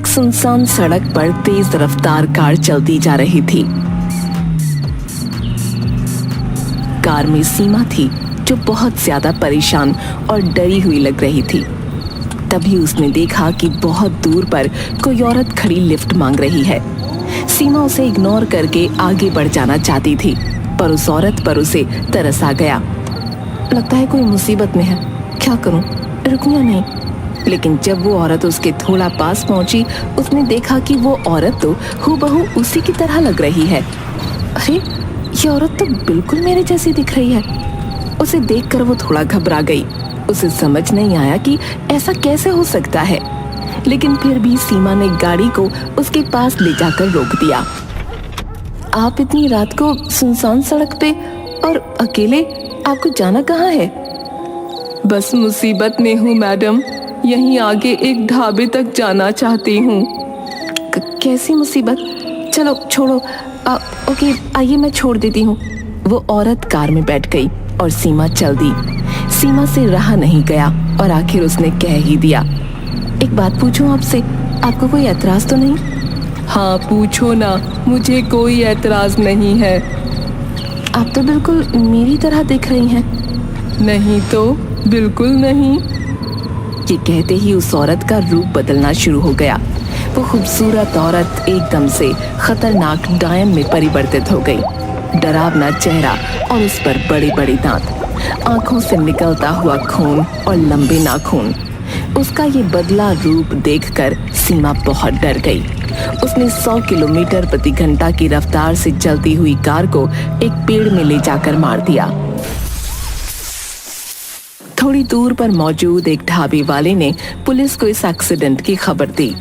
एक सुनसान सड़क पर तेज रफ्तार कार चलती जा रही थी। कार में सीमा थी, जो बहुत ज्यादा परेशान और डरी हुई लग रही थी। तभी उसने देखा कि बहुत दूर पर कोई औरत खड़ी लिफ्ट मांग रही है। सीमा उसे इग्नोर करके आगे बढ़ जाना चाहती थी, पर उस औरत पर उसे तरस आ गया। लगता है कोई मुसीबत में है, क्या करूं, रुकूं या नहीं? लेकिन जब वो औरत उसके थोड़ा पास पहुंची, उसने देखा कि वो औरत तो हूबहू उसी की तरह लग रही है। अरे, ये औरत तो बिल्कुल मेरे जैसी दिख रही है। उसे देखकर वो थोड़ा घबरा गई। उसे समझ नहीं आया कि ऐसा कैसे हो सकता है, लेकिन फिर भी सीमा ने गाड़ी को उसके पास ले जाकर रोक दिया। आप इतनी रात को सुनसान सड़क पे और अकेले, आपको जाना कहाँ है? बस मुसीबत में हूँ मैडम, यहीं आगे एक ढाबे तक जाना चाहती हूँ। कैसी मुसीबत? चलो छोड़ो, ओके आइए मैं छोड़ देती हूँ। वो औरत कार में बैठ गई और सीमा चल दी। सीमा से रहा नहीं गया और आखिर उसने कह ही दिया, एक बात पूछूं आपसे, आपको कोई एतराज तो नहीं? हाँ पूछो ना, मुझे कोई एतराज नहीं है। आप तो बिल्कुल मेरी तरह दिख रही हैं। नहीं तो, बिल्कुल नहीं। ये कहते ही उस औरत का रूप बदलना शुरू हो गया। वो खूबसूरत औरत एकदम से खतरनाक डायन में परिवर्तित हो गई। डरावना चेहरा और उस पर बड़े बड़े दांत, आंखों से निकलता हुआ खून और लंबे नाखून। उसका ये बदला रूप देखकर सीमा बहुत डर गई। उसने 100 किलोमीटर प्रति घंटा की रफ्तार से चलती हुई कार को एक पेड़ में ले जाकर मार दिया। थोड़ी दूर पर मौजूद एक ढाबे वाले ने पुलिस को इस एक्सीडेंट की खबर दी।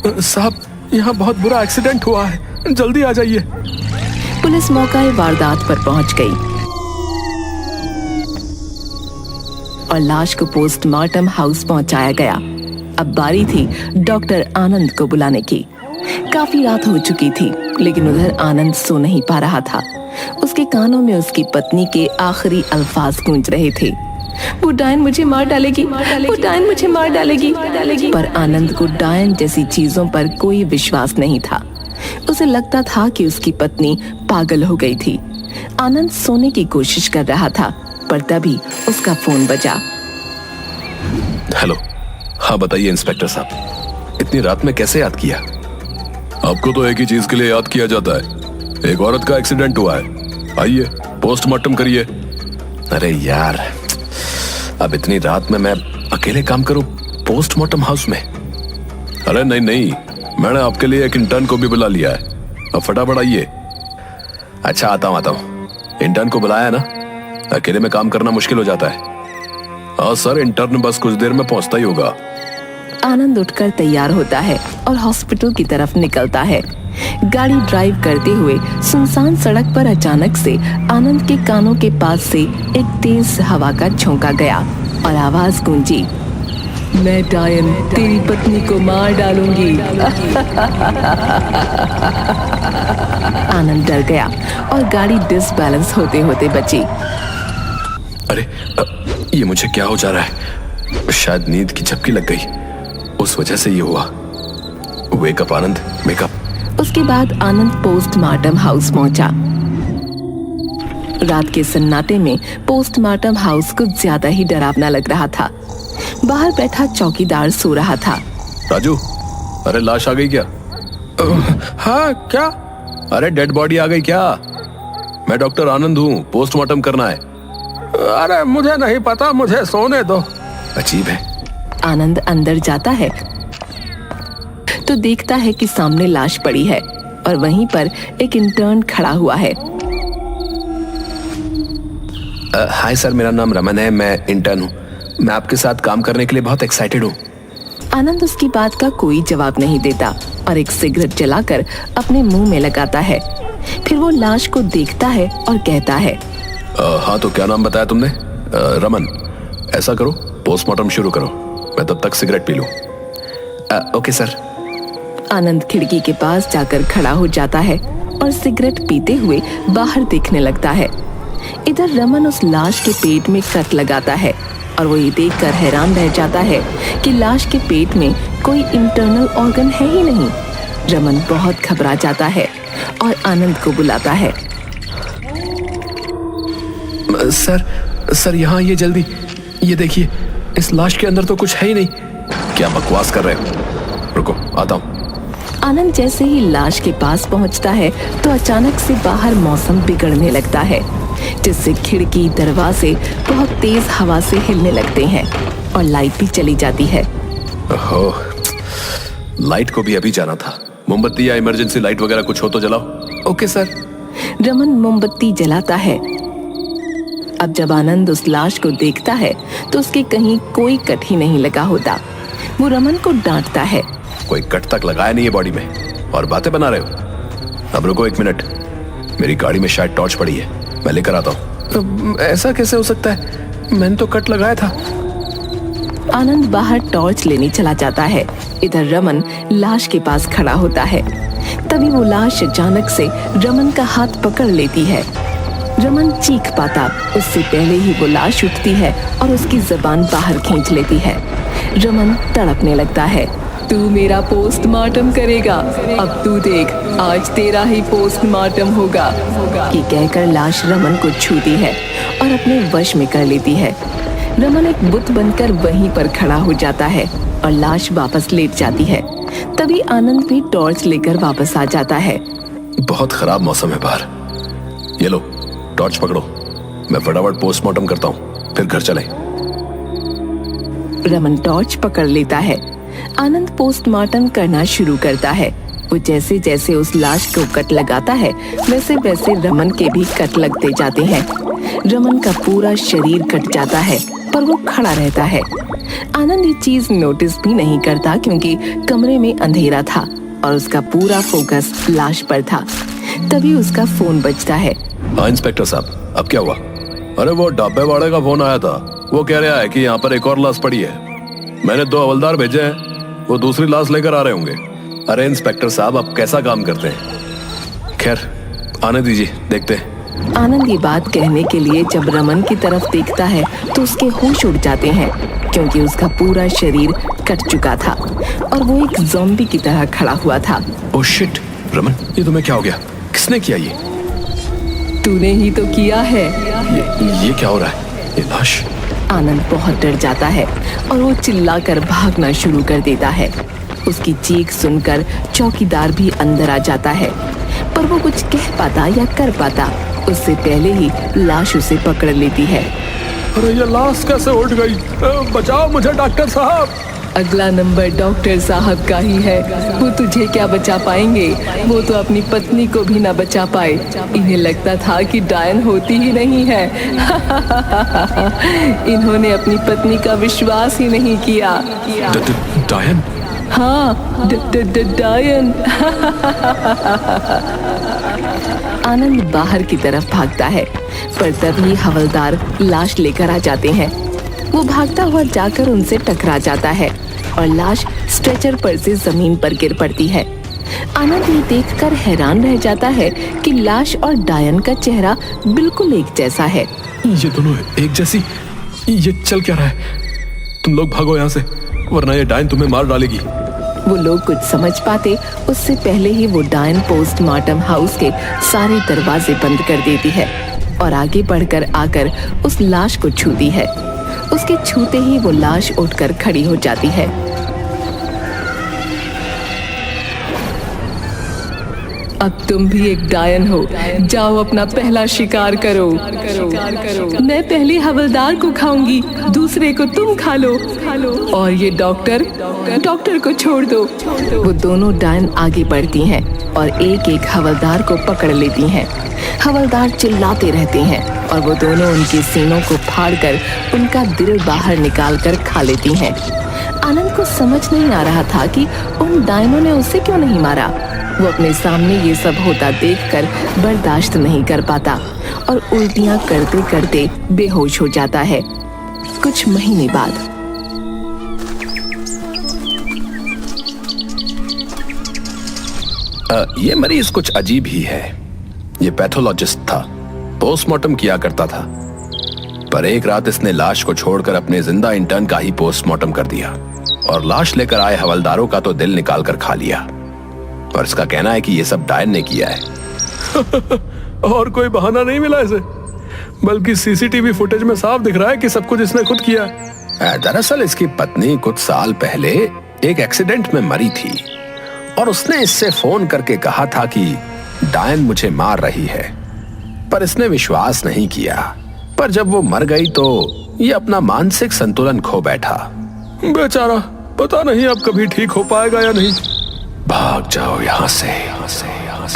साहब, यहाँ बहुत बुरा एक्सीडेंट हुआ है, जल्दी आ जाइए। पुलिस मौका वारदात पर पहुंच गई और लाश को पोस्टमार्टम हाउस पहुंचाया गया। अब बारी थी डॉक्टर आनंद को बुलाने की। काफी रात हो चुकी थी, लेकिन उधर आनंद सो नहीं पा रहा था। उसके कानों में उसकी पत्नी के आखिरी अल्फाज गूंज रहे थे, वो डायन मुझे मार डालेगी, वो डायन मुझे मार डालेगी। पर आनंद को डायन जैसी चीजों पर कोई विश्वास नहीं था। उसे लगता था कि उसकी पत्नी पागल हो गई थी। आनंद सोने की कोशिश कर रहा था, पर तभी उसका फोन बजा। हेलो, हाँ बताइए इंस्पेक्टर साहब, इतनी रात में कैसे याद किया? आपको तो एक ही चीज के लिए याद किया जाता है, एक औरत का एक्सीडेंट हुआ है, आइए पोस्टमार्टम करिए। अरे यार, अब इतनी रात में मैं अकेले काम करूं पोस्टमार्टम हाउस में? अरे नहीं नहीं, मैंने आपके लिए एक इंटर्न को भी बुला लिया है, अब फटाफट आइए। अच्छा आता हूँ। इंटर्न को बुलाया ना, अकेले में काम करना मुश्किल हो जाता है। हाँ सर, इंटर्न बस कुछ देर में पहुंचता ही होगा। आनंद उठकर तैयार होता है और हॉस्पिटल की तरफ निकलता है। गाड़ी ड्राइव करते हुए सुनसान सड़क पर अचानक से आनंद के कानों के पास से एक तेज हवा का झोंका गया और आवाज गूंजी, मैं डायन तेरी पत्नी को मार डालूंगी। आनंद डर गया और गाड़ी डिसबैलेंस होते होते बची। अरे ये मुझे क्या हो जा रहा है? शायद नींद की झपकी लग गई, उस वजह से ये हुआ। वेकअप आनंद, वेकअप। उसके बाद आनंद पोस्टमार्टम हाउस पहुंचा। रात के सन्नाटे में पोस्टमार्टम हाउस कुछ ज्यादा ही डरावना लग रहा था। बाहर बैठा चौकीदार सो रहा था। राजू, अरे लाश आ गई क्या? हाँ क्या? अरे डेड बॉडी आ गई क्या? मैं डॉक्टर आनंद हूँ, पोस्टमार्टम करना है। अरे मुझे नहीं पता, मुझे सोने दो। अजीब है। आनंद अंदर जाता है तो देखता है कि सामने लाश पड़ी है और वहीं पर एक इंटर्न खड़ा हुआ है। हाय सर, मेरा नाम रमन है, मैं इंटर्न हूँ। मैं आपके साथ काम करने के लिए बहुत एक्साइटेड हूँ। आनंद उसकी बात का कोई जवाब नहीं देता और एक सिगरेट जलाकर अपने मुंह में लगाता है। फिर वो लाश को देखता है और कहता है, हाँ तो क्या नाम बताया तुमने? रमन। ऐसा करो, पोस्टमार्टम शुरू करो, मैं तब तक सिगरेट पी लूं। Okay sir. आनंद खिड़की के पास जाकर खड़ा हो जाता है और सिगरेट पीते हुए बाहर देखने लगता है। इधर रमन उस लाश के पेट में कट लगाता है और वो ये देखकर हैरान रह जाता है कि लाश के पेट में कोई इंटरनल ऑर्गन है ही नहीं। रमन बहुत घबरा जाता है और आनंद को बुलाता है। सर यहाँ ये जल्दी, ये देखिए, इस लाश के अंदर तो कुछ है ही नहीं। क्या बकवास कर रहे हो? रुको, आता हूँ। आनंद जैसे ही लाश के पास पहुंचता है तो अचानक से बाहर मौसम बिगड़ने लगता है, जिससे खिड़की दरवाजे बहुत तेज हवा से हिलने लगते हैं और लाइट भी चली जाती है। ओहो, लाइट को भी अभी जाना था। मोमबत्ती या इमरजेंसी लाइट वगैरह कुछ हो तो जलाओ। Okay sir. रमन मोमबत्ती जलाता है। अब जब आनंद उस लाश को देखता है तो उसके कहीं कोई कट ही नहीं लगा होता। वो रमन को डांटता है। कोई कट तक लगाया नहीं है बॉडी में और बातें बना रहे हो। अब रुको 1 मिनट, मेरी गाड़ी में शायद टॉर्च पड़ी है, मैं लेकर आता हूँ। ऐसा कैसे हो सकता है? मैंने तो कट लगाया था। आनंद बाहर टॉर्च लेने चला जाता है। इधर रमन लाश के पास खड़ा होता है। तभी वो लाश अचानक से रमन का हाथ पकड़ लेती है। रमन चीख पाता उससे पहले ही वो लाश उठती है और उसकी जुबान बाहर खींच लेती है। रमन तड़पने लगता है। तू मेरा पोस्टमार्टम करेगा, अब तू देख, आज तेरा ही पोस्टमार्टम होगा। ये कहकर लाश रमन को छूती है और अपने वश में कर लेती है। रमन एक बुत बनकर वहीं पर खड़ा हो जाता है और लाश वापस लेट जाती है। तभी आनंद भी टॉर्च लेकर वापस आ जाता है। बहुत खराब मौसम है बाहर। ये लो, टॉर्च पकड़ो, मैं फटाफट पोस्टमार्टम करता हूँ, फिर घर चलें। रमन टॉर्च पकड़ लेता है। आनंद पोस्टमार्टम करना शुरू करता है। वो जैसे जैसे उस लाश को कट लगाता है वैसे वैसे रमन के भी कट लगते जाते हैं। रमन का पूरा शरीर कट जाता है पर वो खड़ा रहता है। आनंद ये चीज नोटिस भी नहीं करता क्योंकि कमरे में अंधेरा था और उसका पूरा फोकस लाश पर था। तभी उसका फोन बजता है। हाँ इंस्पेक्टर साहब, अब क्या हुआ? अरे वो डब्बे वाले का फोन आया था। वो कह रहा है कि यहाँ पर एक और लाश पड़ी है। मैंने 2 हवलदार भेजे हैं, वो दूसरी लाश लेकर आ रहे होंगे। अरे इंस्पेक्टर साहब, आप कैसा काम करते हैं? खैर, आने दीजिए, देखते हैं। आनंद ये बात कहने के लिए जब रमन की तरफ देखता है तो उसके होश उड़ जाते हैं क्योंकि उसका पूरा शरीर कट चुका था और वो एक ज़ॉम्बी की तरह खड़ा हुआ था। ओह शिट, रमन, ये तुम्हें क्या हो गया? किसने किया ये? तूने ही तो किया है। ये क्या हो रहा है? ये लाश। आनंद बहुत डर जाता है और वो चिल्लाकर भागना शुरू कर देता है। उसकी चीख सुनकर चौकीदार भी अंदर आ जाता है पर वो कुछ कह पाता या कर पाता उससे पहले ही लाश उसे पकड़ लेती है। अरे ये लाश कैसे उठ गई? बचाओ मुझे डॉक्टर साहब। अगला नंबर डॉक्टर साहब का ही है। वो तुझे क्या बचा पाएंगे? वो तो अपनी पत्नी को भी ना बचा पाए। इन्हें लगता था कि डायन होती ही नहीं है। इन्होंने अपनी पत्नी का विश्वास ही नहीं किया। डायन? हाँ, डायन। आनंद बाहर की तरफ भागता है पर तभी हवलदार लाश लेकर आ जाते हैं। वो भागता हुआ जाकर उनसे टकरा जाता है और लाश स्ट्रेचर पर से जमीन पर गिर पड़ती है। आनंद ये देखकर हैरान रह जाता है कि लाश और डायन का चेहरा बिल्कुल एक जैसा है। ये दोनों एक जैसी? ये चल क्या रहा है? तुम लोग भागो यहाँ से, वरना ये डायन तुम्हें मार डालेगी। वो लोग कुछ समझ पाते उससे पहले ही वो डायन पोस्टमार्टम हाउस के सारे दरवाजे बंद कर देती है और आगे बढ़कर आकर उस लाश को छूती है। उसके छूते ही वो लाश उठकर खड़ी हो जाती है। अब तुम भी एक डायन हो, जाओ अपना पहला शिकार करो। मैं पहले हवलदार को खाऊंगी, दूसरे को तुम खा लो। और ये डॉक्टर को छोड़ दो। वो दोनों डायन आगे बढ़ती हैं और एक एक हवलदार को पकड़ लेती हैं। हवलदार चिल्लाते रहते हैं और वो दोनों उनके सीनों को फाड़कर उनका दिल बाहर निकालकर खा लेती हैं। आनंद को समझ नहीं आ रहा था कि उन डायनों ने उसे क्यों नहीं मारा। वो अपने सामने ये सब होता देखकर बर्दाश्त नहीं कर पाता और उल्टियां करते करते बेहोश हो जाता है। कुछ महीने बाद ये मरीज कुछ अजीब ही है। ये पैथोलॉजिस्ट था, पोस्टमार्टम किया करता था। पर एक रात इसने लाश को छोड़कर अपने जिंदा इंटर्न का ही पोस्टमार्टम कर दिया और लाश लेकर आए हवलदारों का तो दिल निकाल कर खा लिया। पर इसका कहना है कि यह सब डायन ने किया है। और कोई बहाना नहीं मिला इसे, बल्कि सीसीटीवी फुटेज में साफ दिख रहा है कि सब कुछ इसने खुद किया है। दरअसल इसकी पत्नी कुछ साल पहले एक एक्सीडेंट में मरी थी और उसने इससे फोन करके कहा था कि डायन मुझे मार रही है, पर इसने विश्वास नहीं किया। पर जब वो मर गई तो ये अपना मानसिक संतुलन खो बैठा। बेचारा, पता नहीं अब कभी ठीक हो पाएगा या नहीं। भाग जाओ यहाँ से,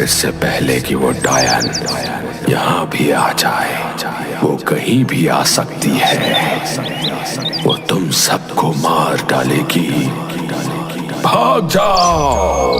इससे पहले कि वो डायन यहाँ भी आ जाए। वो कहीं भी आ सकती है, वो तुम सबको मार डालेगी। भाग जाओ।